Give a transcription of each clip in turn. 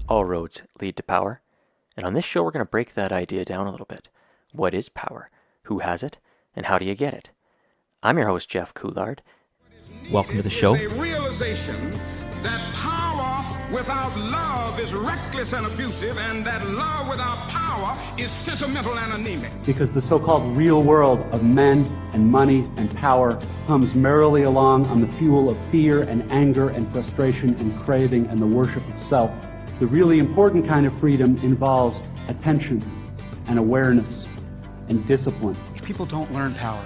All roads lead to power, and on this show we're going to break that idea down a little bit. What is power? Who has it? And how do you get it? I'm your host, Jeff Couillard. Welcome to the show. Is a realization that power without love is reckless and abusive, and that love without power is sentimental and anemic. Because the so-called real world of men and money and power hums merrily along on the fuel of fear and anger and frustration and craving and the worship of self. The really important kind of freedom involves attention and awareness and discipline. If people don't learn power,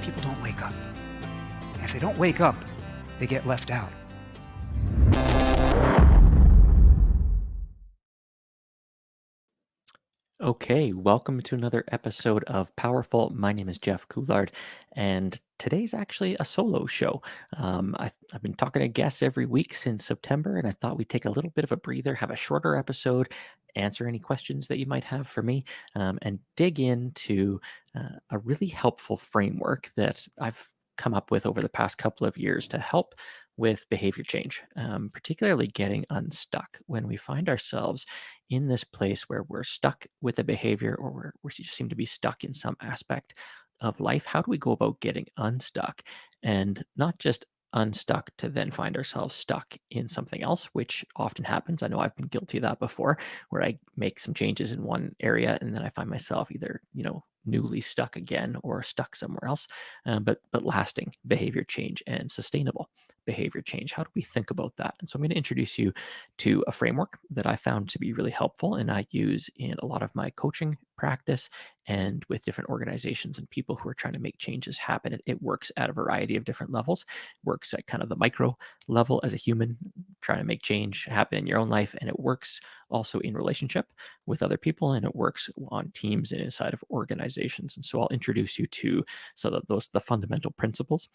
people don't wake up. And if they don't wake up, they get left out. Okay, welcome to another episode of Powerful. My name is Jeff Couillard, and today's actually a solo show. I've been talking to guests every week since September, and I thought we'd take a little bit of a breather, have a shorter episode, answer any questions that you might have for me, and dig into a really helpful framework that I've come up with over the past couple of years to help with behavior change, particularly getting unstuck when we find ourselves in this place where we're stuck with a behavior or we just seem to be stuck in some aspect of life. How do we go about getting unstuck and not just unstuck to then find ourselves stuck in something else, which often happens. I know I've been guilty of that before, where I make some changes in one area and then I find myself either, newly stuck again or stuck somewhere else. But lasting behavior change and sustainable behavior change. How do we think about that? And so I'm going to introduce you to a framework that I found to be really helpful and I use in a lot of my coaching practice and with different organizations and people who are trying to make changes happen. It works at a variety of different levels. It works at kind of the micro level as a human trying to make change happen in your own life. And it works also in relationship with other people, and it works on teams and inside of organizations. And so I'll introduce you to the fundamental principles,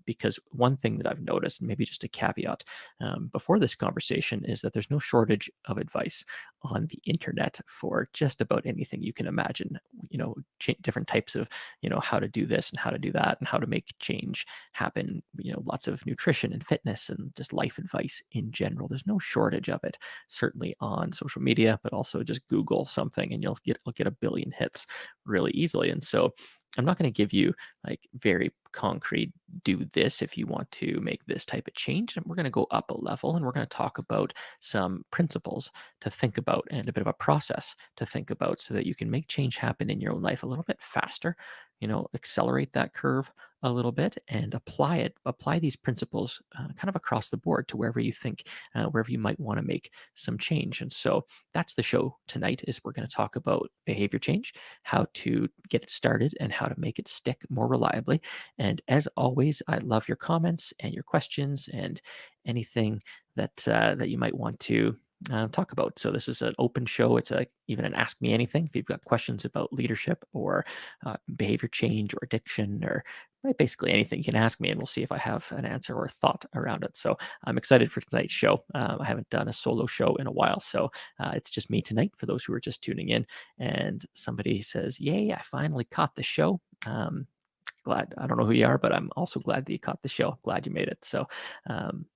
because one thing that I've noticed, and maybe just a caveat before this conversation, is that there's no shortage of advice on the internet for just about anything you can imagine. Different types of how to do this and how to do that and how to make change happen. Lots of nutrition and fitness and just life advice in general. There's no shortage of it, certainly on social media, but also just Google something and you'll get a billion hits really easily. And so I'm not going to give you like very concrete, do this if you want to make this type of change. And we're going to go up a level and we're going to talk about some principles to think about and a bit of a process to think about so that you can make change happen in your own life a little bit faster, accelerate that curve a little bit and apply these principles kind of across the board to wherever you think, wherever you might want to make some change. And so that's the show tonight. Is we're going to talk about behavior change, how to get it started and how to make it stick more reliably. And as always, I love your comments and your questions and anything that you might want to talk about. So this is an open show. It's even an ask me anything. If you've got questions about leadership or behavior change or addiction or basically anything, you can ask me and we'll see if I have an answer or a thought around it. So I'm excited for tonight's show. I haven't done a solo show in a while, so it's just me tonight for those who are just tuning in. And somebody says, yay, I finally caught the show. Glad. I don't know who you are, but I'm also glad that you caught the show. Glad you made it. So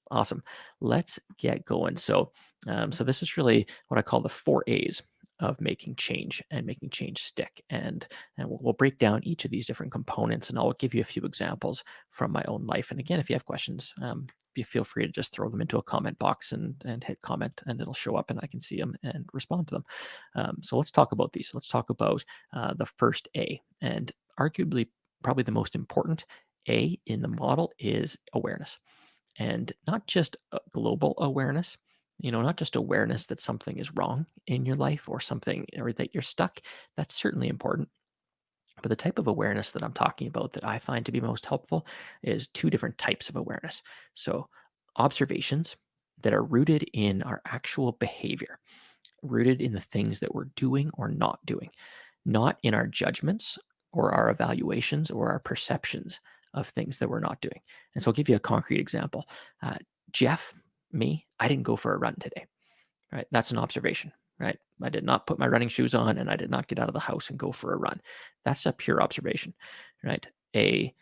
awesome. Let's get going. So this is really what I call the 4 A's of making change and making change stick. And we'll break down each of these different components and I'll give you a few examples from my own life. And again, if you have questions, you feel free to just throw them into a comment box and hit comment and it'll show up and I can see them and respond to them. So let's talk about these. Let's talk about the first A, and arguably probably the most important A in the model is awareness. And not just global awareness, not just awareness that something is wrong in your life or something or that you're stuck. That's certainly important. But the type of awareness that I'm talking about that I find to be most helpful is 2 different types of awareness. So observations that are rooted in our actual behavior, rooted in the things that we're doing or not doing, not in our judgments or our evaluations or our perceptions of things that we're not doing. And so I'll give you a concrete example. Jeff, I didn't go for a run today, right? That's an observation, right? I did not put my running shoes on and I did not get out of the house and go for a run. That's a pure observation, right? A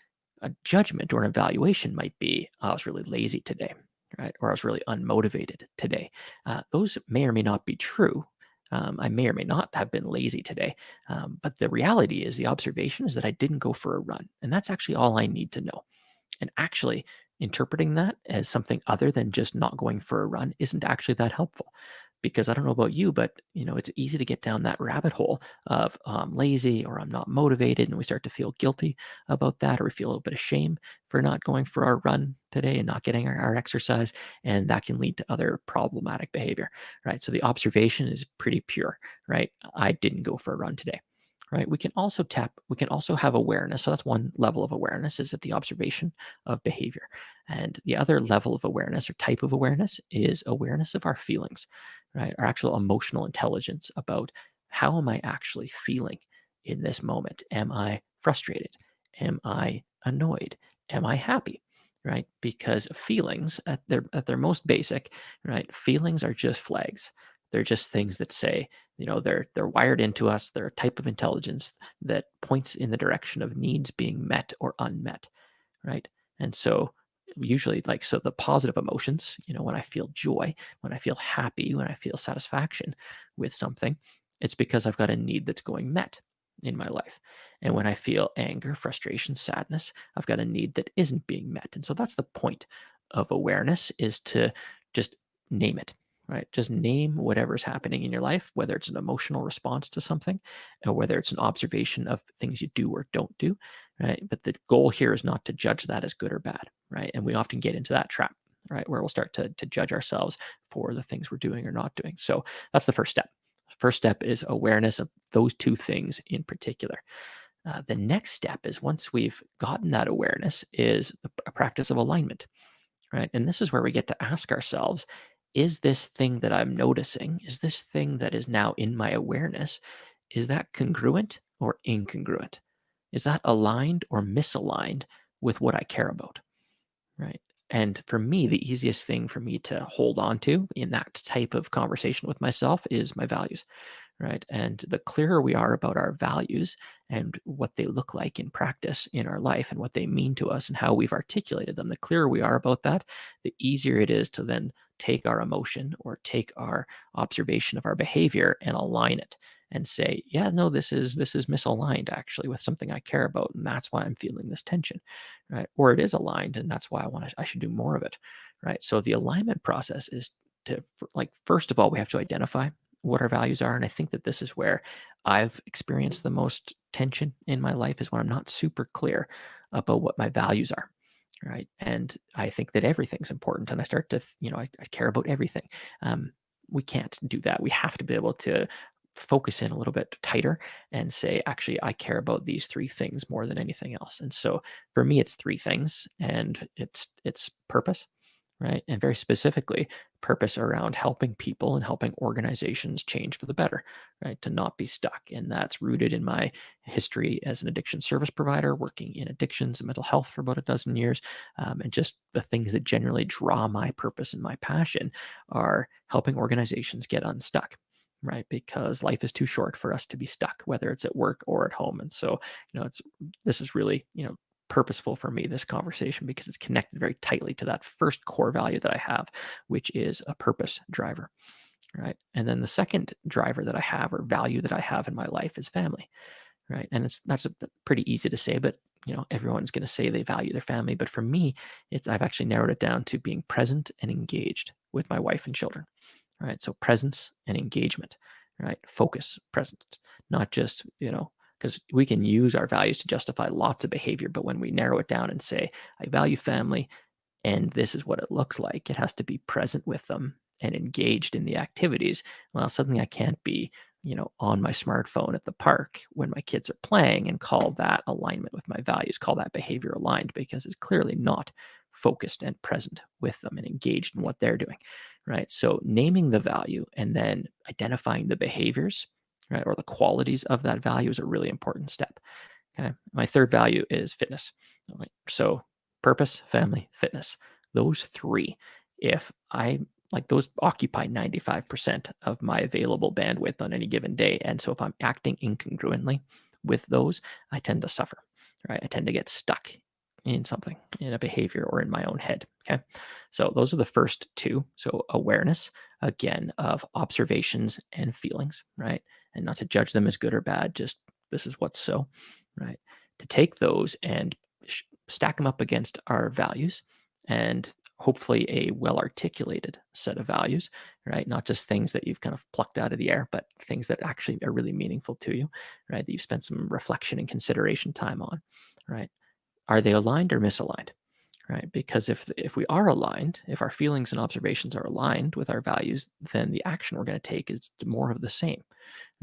judgment or an evaluation might be, I was really lazy today, right? Or I was really unmotivated today. Those may or may not be true. I may or may not have been lazy today. But the reality is, the observation is that I didn't go for a run. And that's actually all I need to know. And actually, interpreting that as something other than just not going for a run isn't actually that helpful. Because I don't know about you, but it's easy to get down that rabbit hole of, "Oh, I'm lazy," or "I'm not motivated," and we start to feel guilty about that, or we feel a little bit of shame for not going for our run today and not getting our exercise, and that can lead to other problematic behavior, right? So the observation is pretty pure, right? I didn't go for a run today. Right. We can also have awareness. So that's one level of awareness, is at the observation of behavior. And the other level of awareness, or type of awareness, is awareness of our feelings, right? Our actual emotional intelligence about, how am I actually feeling in this moment? Am I frustrated? Am I annoyed? Am I happy? Right? Because feelings, at their most basic, right? Feelings are just flags. They're just things that say, they're wired into us. They're a type of intelligence that points in the direction of needs being met or unmet, right? And so usually, like, so the positive emotions, when I feel joy, when I feel happy, when I feel satisfaction with something, it's because I've got a need that's going met in my life. And when I feel anger, frustration, sadness, I've got a need that isn't being met. And so that's the point of awareness, is to just name it, right? Just name whatever's happening in your life, whether it's an emotional response to something, or whether it's an observation of things you do or don't do, right? But the goal here is not to judge that as good or bad, right? And we often get into that trap, right? Where we'll start to judge ourselves for the things we're doing or not doing. So that's the first step. First step is awareness of those two things in particular. The next step is, once we've gotten that awareness, is a practice of alignment, right? And this is where we get to ask ourselves, is this thing that I'm noticing, is this thing that is now in my awareness, is that congruent or incongruent? Is that aligned or misaligned with what I care about? Right. And for me, the easiest thing for me to hold on to in that type of conversation with myself is my values, right? And the clearer we are about our values and what they look like in practice in our life and what they mean to us and how we've articulated them, the clearer we are about that, the easier it is to then take our emotion or take our observation of our behavior and align it and say, yeah, no, this is misaligned actually with something I care about, and that's why I'm feeling this tension, right? Or it is aligned, and that's why I should do more of it, right? So the alignment process is to, like, first of all, we have to identify what our values are. And I think that this is where I've experienced the most tension in my life, is when I'm not super clear about what my values are. Right. And I think that everything's important. And I start to, I care about everything. We can't do that. We have to be able to focus in a little bit tighter and say, actually, I care about these three things more than anything else. And so for me, it's three things, and it's purpose, right? And very specifically, purpose around helping people and helping organizations change for the better, right? To not be stuck. And that's rooted in my history as an addiction service provider, working in addictions and mental health for about a dozen years. And just the things that generally draw my purpose and my passion are helping organizations get unstuck. Right, because life is too short for us to be stuck, whether it's at work or at home. And so, this is really, purposeful for me, this conversation, because it's connected very tightly to that first core value that I have, which is a purpose driver, right? And then the second driver that I have, or value that I have in my life, is family, right? And that's pretty easy to say, but everyone's going to say they value their family. But for me, I've actually narrowed it down to being present and engaged with my wife and children, right? So presence and engagement, right? Focus, presence, not just, because we can use our values to justify lots of behavior. But when we narrow it down and say, I value family, and this is what it looks like, it has to be present with them and engaged in the activities. Well, suddenly I can't be, on my smartphone at the park when my kids are playing and call that alignment with my values, call that behavior aligned, because it's clearly not focused and present with them and engaged in what they're doing, right? So naming the value and then identifying the behaviors, right, or the qualities of that value, is a really important step. Okay. My third value is fitness. All right. So purpose, family, fitness. Those three, if I like, those occupy 95% of my available bandwidth on any given day. And so if I'm acting incongruently with those, I tend to suffer, right? I tend to get stuck in something, in a behavior or in my own head. Okay. So those are the first two. So awareness, again, of observations and feelings, right? And not to judge them as good or bad, just this is what's so, right? To take those and stack them up against our values and hopefully a well articulated set of values, right? Not just things that you've kind of plucked out of the air, but things that actually are really meaningful to you, right? That you've spent some reflection and consideration time on, right? Are they aligned or misaligned? Right? Because if we are aligned, if our feelings and observations are aligned with our values, then the action we're going to take is more of the same,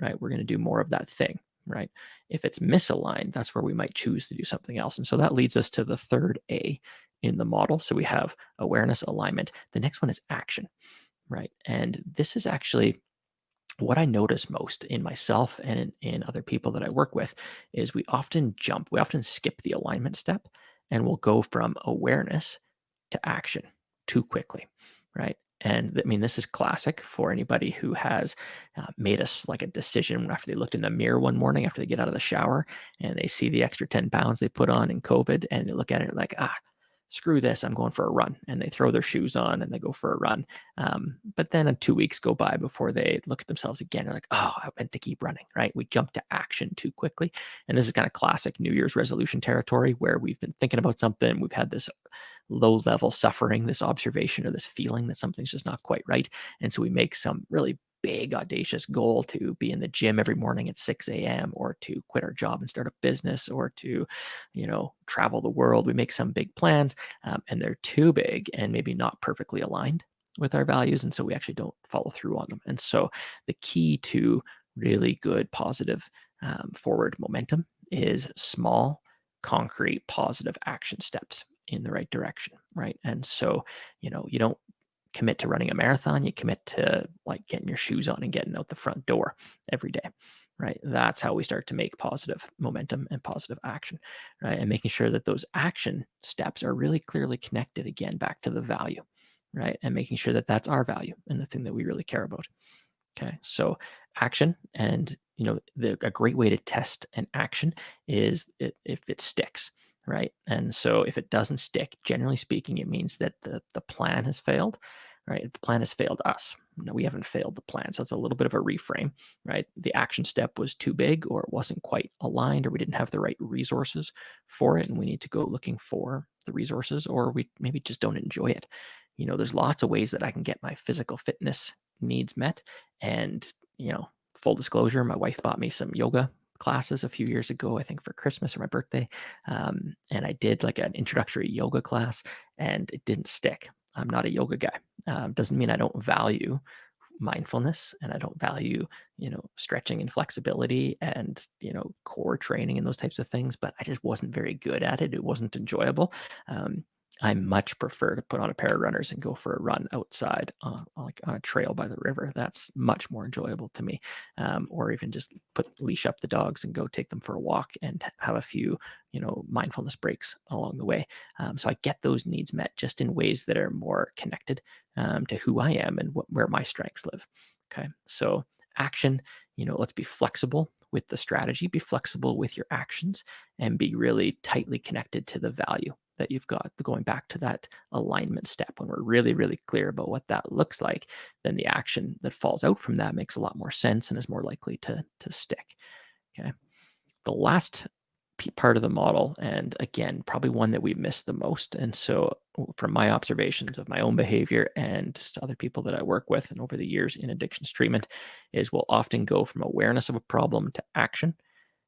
right? We're going to do more of that thing, right? If it's misaligned, that's where we might choose to do something else. And so that leads us to the third A in the model. So we have awareness, alignment. The next one is action, right? And this is actually what I notice most in myself and in other people that I work with is we often skip the alignment step and we'll go from awareness to action too quickly, right? And I mean, this is classic for anybody who has made us like a decision after they looked in the mirror one morning after they get out of the shower and they see the extra 10 pounds they put on in COVID and they look at it like, screw this, I'm going for a run. And they throw their shoes on and they go for a run. But then 2 weeks go by before they look at themselves again. They're like, oh, I meant to keep running, right? We jump to action too quickly. And this is kind of classic New Year's resolution territory where we've been thinking about something. We've had this low level suffering, this observation or this feeling that something's just not quite right. And so we make some really big audacious goal to be in the gym every morning at 6 a.m. or to quit our job and start a business or to, travel the world. We make some big plans and they're too big and maybe not perfectly aligned with our values. And so we actually don't follow through on them. And so the key to really good, positive forward momentum is small, concrete, positive action steps in the right direction, right? And so, you don't commit to running a marathon, you commit to like getting your shoes on and getting out the front door every day, right? That's how we start to make positive momentum and positive action, right? And making sure that those action steps are really clearly connected again back to the value, right? And making sure that that's our value and the thing that we really care about. Okay, so action, and a great way to test an action is if it sticks, right? And so if it doesn't stick, generally speaking, it means that the plan has failed, right? The plan has failed us. No, we haven't failed the plan. So it's a little bit of a reframe, right? The action step was too big, or it wasn't quite aligned, or we didn't have the right resources for it, and we need to go looking for the resources, or we maybe just don't enjoy it. There's lots of ways that I can get my physical fitness needs met. And, full disclosure, my wife bought me some yoga classes a few years ago, I think for Christmas or my birthday. And I did like an introductory yoga class and it didn't stick. I'm not a yoga guy. Doesn't mean I don't value mindfulness and I don't value, stretching and flexibility and, core training and those types of things, but I just wasn't very good at it. It wasn't enjoyable. I much prefer to put on a pair of runners and go for a run outside, like on a trail by the river. That's much more enjoyable to me. Or even just leash up the dogs and go take them for a walk and have a few, mindfulness breaks along the way. So I get those needs met just in ways that are more connected to who I am and where my strengths live. Okay, so action. Let's be flexible with the strategy, be flexible with your actions, and be really tightly connected to the value that you've got. Going back to that alignment step, when we're really, really clear about what that looks like, then the action that falls out from that makes a lot more sense and is more likely to stick. Okay. The last part of the model, and again, probably one that we miss the most. And so from my observations of my own behavior and other people that I work with and over the years in addictions treatment, is we'll often go from awareness of a problem to action,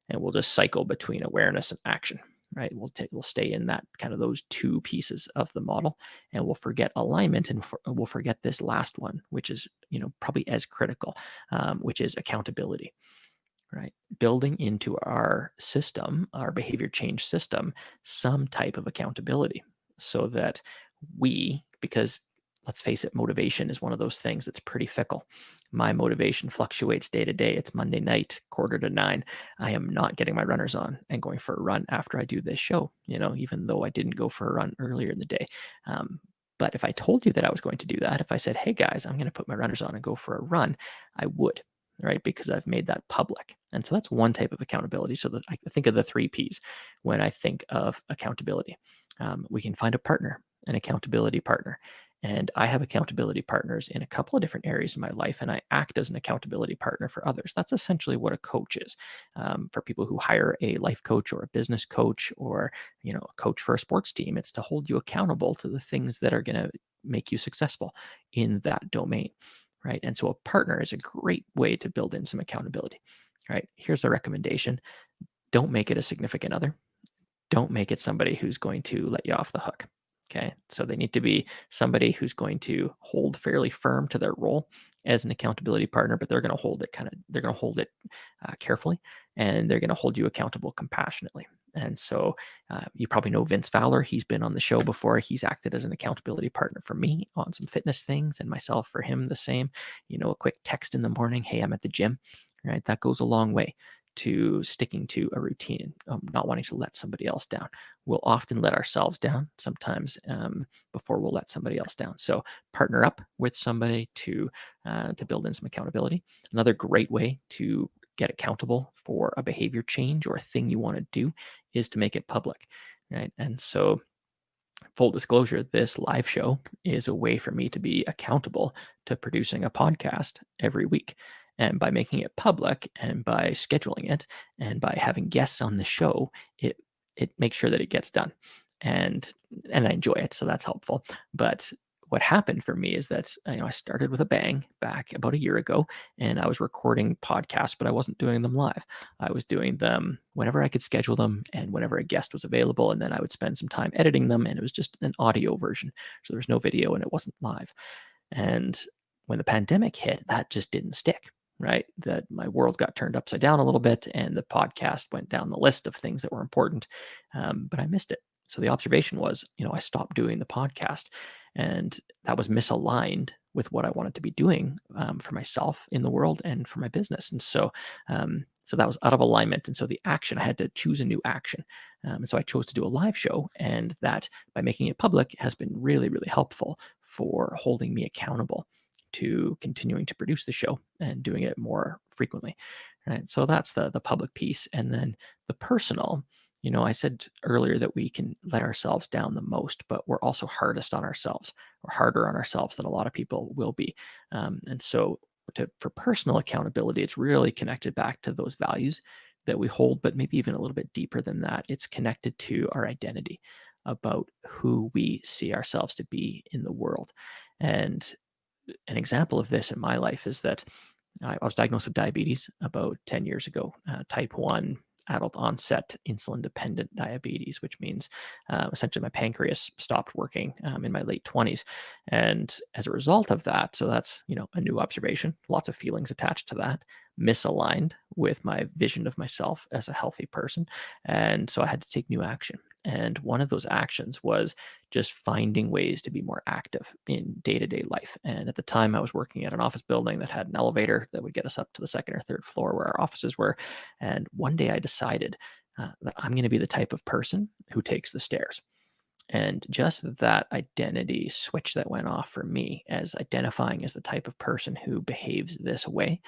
and we'll just cycle between awareness and action, right? We'll stay in that kind of those two pieces of the model, and we'll forget alignment, and we'll forget this last one, which is probably as critical, which is accountability, right? Building into our system, our behavior change system, some type of accountability, so that because let's face it, motivation is one of those things that's pretty fickle. My motivation fluctuates day to day. It's Monday night, 8:45. I am not getting my runners on and going for a run after I do this show, even though I didn't go for a run earlier in the day. But if I told you that I was going to do that, if I said, hey guys, I'm going to put my runners on and go for a run, I would, right? Because I've made that public. And so that's one type of accountability. So that I think of the 3 Ps when I think of accountability. We can find a partner, an accountability partner. And I have accountability partners in a couple of different areas in my life, and I act as an accountability partner for others. That's essentially what a coach is. For people who hire a life coach or a business coach or a coach for a sports team, it's to hold you accountable to the things that are going to make you successful in that domain, right? And so a partner is a great way to build in some accountability, right? Here's a recommendation: don't make it a significant other. Don't make it somebody who's going to let you off the hook. Okay. So they need to be somebody who's going to hold fairly firm to their role as an accountability partner, but they're going to hold it carefully, and they're going to hold you accountable compassionately. And so you probably know Vince Fowler. He's been on the show before. He's acted as an accountability partner for me on some fitness things, and myself for him the same. A quick text in the morning: "Hey, I'm at the gym." Right. That goes a long way to sticking to a routine, not wanting to let somebody else down. We'll often let ourselves down sometimes before we'll let somebody else down. So partner up with somebody to build in some accountability. Another great way to get accountable for a behavior change or a thing you want to do is to make it public, right? And so, full disclosure, this live show is a way for me to be accountable to producing a podcast every week. And by making it public and by scheduling it and by having guests on the show, it makes sure that it gets done. And I enjoy it, so that's helpful. But what happened for me is that I started with a bang back about a year ago, and I was recording podcasts, but I wasn't doing them live. I was doing them whenever I could schedule them and whenever a guest was available, and then I would spend some time editing them, and it was just an audio version. So there was no video and it wasn't live. And when the pandemic hit, that just didn't stick, right? That my world got turned upside down a little bit, and the podcast went down the list of things that were important, but I missed it. So the observation was, I stopped doing the podcast, and that was misaligned with what I wanted to be doing for myself in the world and for my business. And so that was out of alignment. And so the action, I had to choose a new action. And so I chose to do a live show, and that, by making it public, has been really, really helpful for holding me accountable to continuing to produce the show and doing it more frequently. Right. So that's the public piece. And then the personal, I said earlier that we can let ourselves down the most, but we're also hardest on ourselves, or harder on ourselves than a lot of people will be. And so for personal accountability, it's really connected back to those values that we hold, but maybe even a little bit deeper than that. It's connected to our identity, about who we see ourselves to be in the world. And an example of this in my life is that I was diagnosed with diabetes about 10 years ago, type 1 adult onset insulin dependent diabetes, which means essentially my pancreas stopped working in my late 20s. And as a result of that, so that's, a new observation, lots of feelings attached to that, misaligned with my vision of myself as a healthy person. And so I had to take new action. And one of those actions was just finding ways to be more active in day-to-day life. And at the time, I was working at an office building that had an elevator that would get us up to the second or third floor where our offices were. And one day I decided that I'm going to be the type of person who takes the stairs. And just that identity switch that went off for me as identifying as the type of person who behaves this way.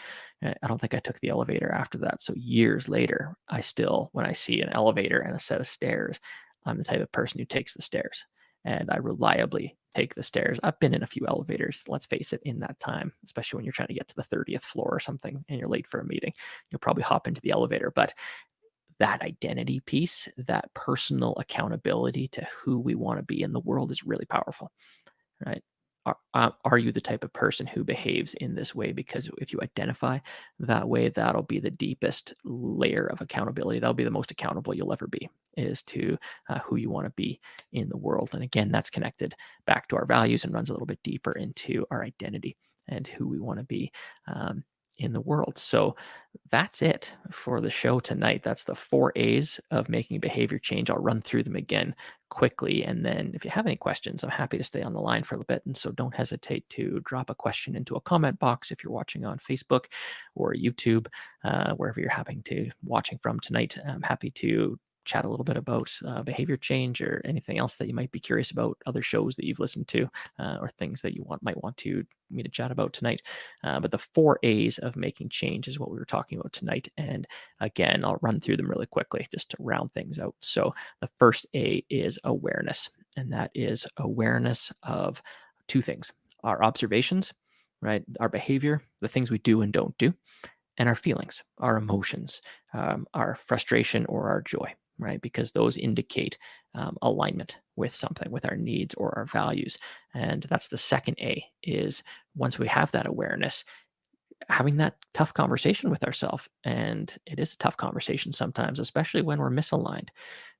I don't think I took the elevator after that. So years later, I still, when I see an elevator and a set of stairs, I'm the type of person who takes the stairs. And I reliably take the stairs. I've been in a few elevators, let's face it, in that time, especially when you're trying to get to the 30th floor or something and you're late for a meeting. You'll probably hop into the elevator. But that identity piece, that personal accountability to who we want to be in the world, is really powerful, right? Are you the type of person who behaves in this way? Because if you identify that way, that'll be the deepest layer of accountability. That'll be the most accountable you'll ever be, is to who you want to be in the world. And again, that's connected back to our values and runs a little bit deeper into our identity and who we want to be in the world. So that's it for the show tonight. That's the 4 A's of making behavior change. I'll run through them again quickly. And then if you have any questions, I'm happy to stay on the line for a little bit. And so don't hesitate to drop a question into a comment box if you're watching on Facebook or YouTube, wherever you're watching from tonight. I'm happy to chat a little bit about behavior change or anything else that you might be curious about, other shows that you've listened to, or things that you might want me to chat about tonight. But the 4 A's of making change is what we were talking about tonight. And again, I'll run through them really quickly just to round things out. So the first A is awareness, and that is awareness of two things: our observations, right? Our behavior, the things we do and don't do, and our feelings, our emotions, our frustration or our joy, right? Because those indicate alignment with something, with our needs or our values. And that's the second A, is once we have that awareness, having that tough conversation with ourselves. And it is a tough conversation sometimes, especially when we're misaligned,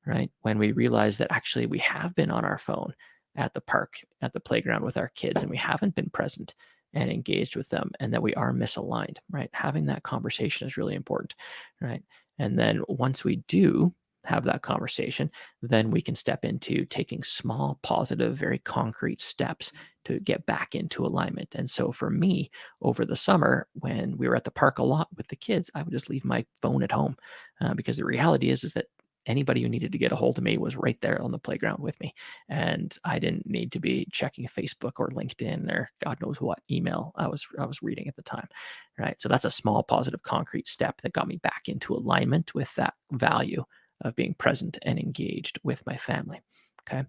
right? When we realize that actually we have been on our phone at the park, at the playground with our kids, and we haven't been present and engaged with them, and that we are misaligned, right? Having that conversation is really important, right? And then once we do have that conversation, then we can step into taking small, positive, very concrete steps to get back into alignment. And so for me, over the summer, when we were at the park a lot with the kids, I would just leave my phone at home, because the reality is that anybody who needed to get a hold of me was right there on the playground with me. And I didn't need to be checking Facebook or LinkedIn or God knows what email I was reading at the time. Right. So that's a small, positive, concrete step that got me back into alignment with that value of being present and engaged with my family. Okay.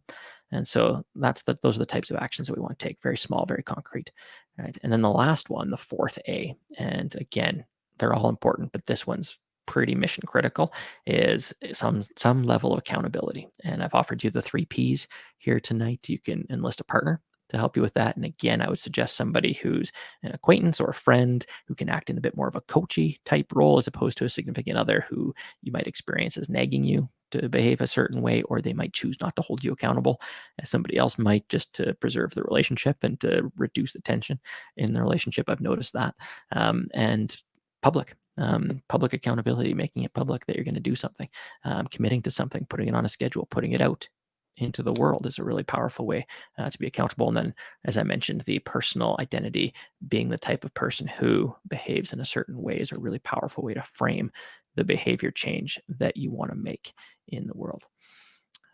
And so those are the types of actions that we want to take. Very small, very concrete. Right. And then the last one, the fourth A, and again, they're all important, but this one's pretty mission critical, is some level of accountability. And I've offered you the 3 Ps here tonight. You can enlist a partner to help you with that. And again, I would suggest somebody who's an acquaintance or a friend who can act in a bit more of a coachy type role, as opposed to a significant other who you might experience as nagging you to behave a certain way, or they might choose not to hold you accountable, as somebody else might, just to preserve the relationship and to reduce the tension in the relationship. I've noticed that. And public accountability, making it public that you're going to do something, committing to something, putting it on a schedule, putting it out into the world is a really powerful way to be accountable. And then, as I mentioned, the personal identity, being the type of person who behaves in a certain way, is a really powerful way to frame the behavior change that you want to make in the world.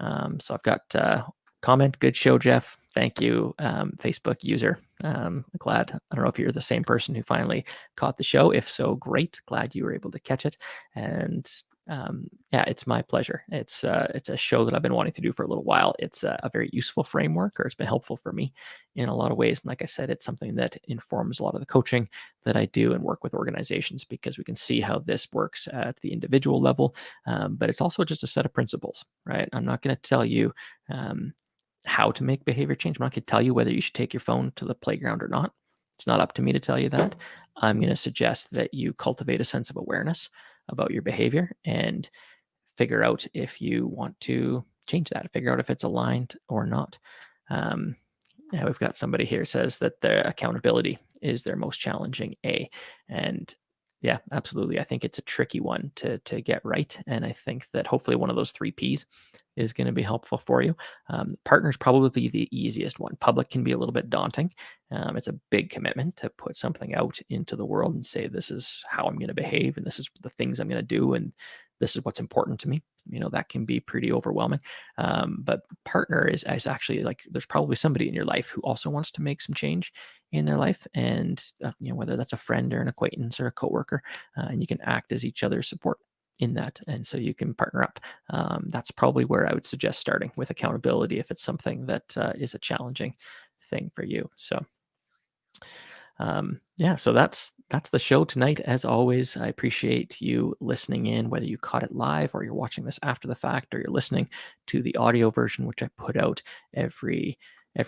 So I've got comment, good show, Jeff. Thank you, Facebook user. Glad, I don't know if you're the same person who finally caught the show. If so, great. Glad you were able to catch it. And yeah, it's my pleasure. It's a show that I've been wanting to do for a little while. It's a very useful framework, or it's been helpful for me in a lot of ways. And like I said, it's something that informs a lot of the coaching that I do and work with organizations, because we can see how this works at the individual level. But it's also just a set of principles, right? I'm not going to tell you how to make behavior change. I'm not going to tell you whether you should take your phone to the playground or not. It's not up to me to tell you that. I'm going to suggest that you cultivate a sense of awareness about your behavior and figure out if you want to change that, figure out if it's aligned or not. Yeah, we've got somebody here says that the accountability is their most challenging A. And yeah, absolutely. I think it's a tricky one to get right. And I think that hopefully one of those 3 Ps is going to be helpful for you. Partner's probably the easiest one. Public can be a little bit daunting. It's a big commitment to put something out into the world and say, this is how I'm going to behave, and this is the things I'm going to do, and this is what's important to me. That can be pretty overwhelming. But partner is actually, like, there's probably somebody in your life who also wants to make some change in their life. And, whether that's a friend or an acquaintance or a coworker, and you can act as each other's support in that. And so you can partner up. That's probably where I would suggest starting with accountability, if it's something that is a challenging thing for you. So yeah, so that's the show tonight. As always, I appreciate you listening in, whether you caught it live or you're watching this after the fact, or you're listening to the audio version, which I put out every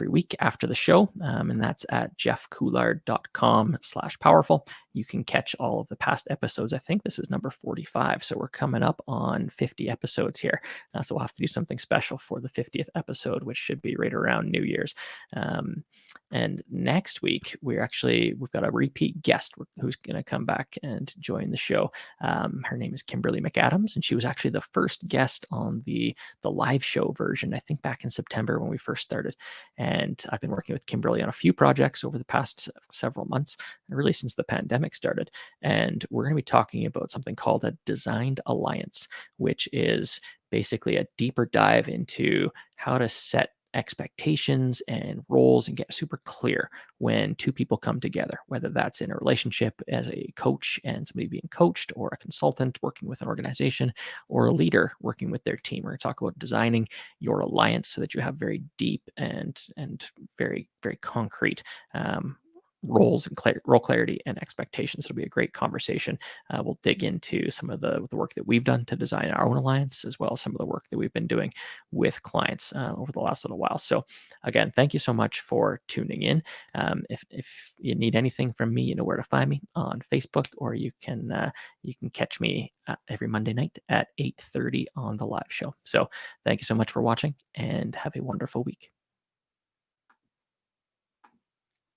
week after the show. And that's at jeffcouillard.com/powerful. You can catch all of the past episodes. I think this is number 45. So we're coming up on 50 episodes here. So we'll have to do something special for the 50th episode, which should be right around New Year's. And next week, we've got a repeat guest who's going to come back and join the show. Her name is Kimberly McAdams, and she was actually the first guest on the live show version, I think back in September when we first started. And I've been working with Kimberly on a few projects over the past several months, really since the pandemic dynamic started. And we're going to be talking about something called a designed alliance, which is basically a deeper dive into how to set expectations and roles and get super clear when two people come together, whether that's in a relationship as a coach and somebody being coached, or a consultant working with an organization, or a leader working with their team. We're going to talk about designing your alliance so that you have very deep and very, very concrete roles and role clarity and expectations. It'll be a great conversation. We'll dig into some of the work that we've done to design our own alliance, as well as some of the work that we've been doing with clients over the last little while. So again, thank you so much for tuning in. If you need anything from me, you know where to find me on Facebook, or you can catch me every Monday night at 8:30 on the live show. So thank you so much for watching, and have a wonderful week.